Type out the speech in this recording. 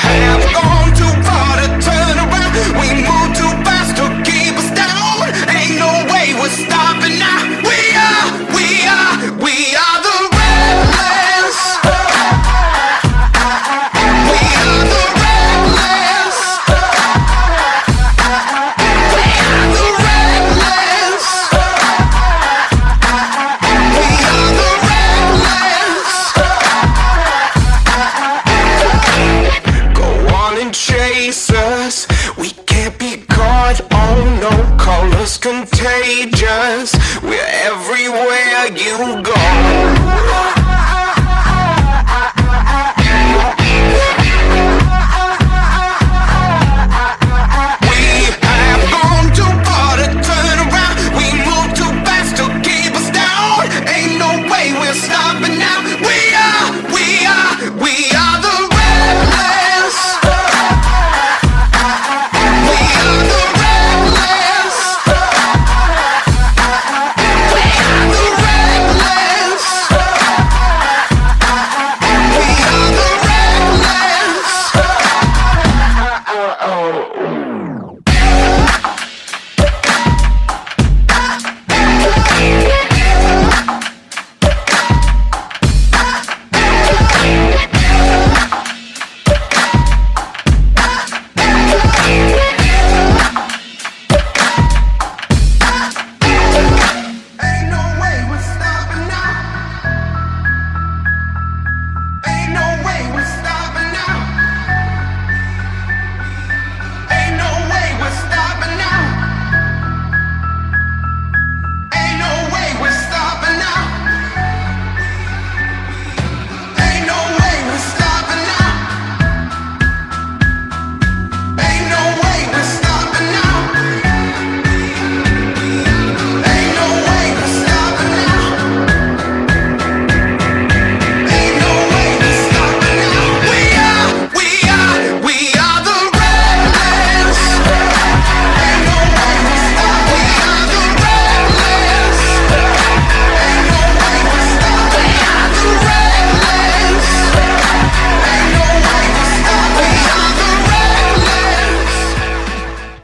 have gone too far to turn around. We move too fast to keep us down. Ain't no way we're stopping now. We are the reckless. We are the reckless. We are the reckless. We are the reckless. Go on and chase us. We can't be caught. Oh no, call us contagious. We're everywhere you go.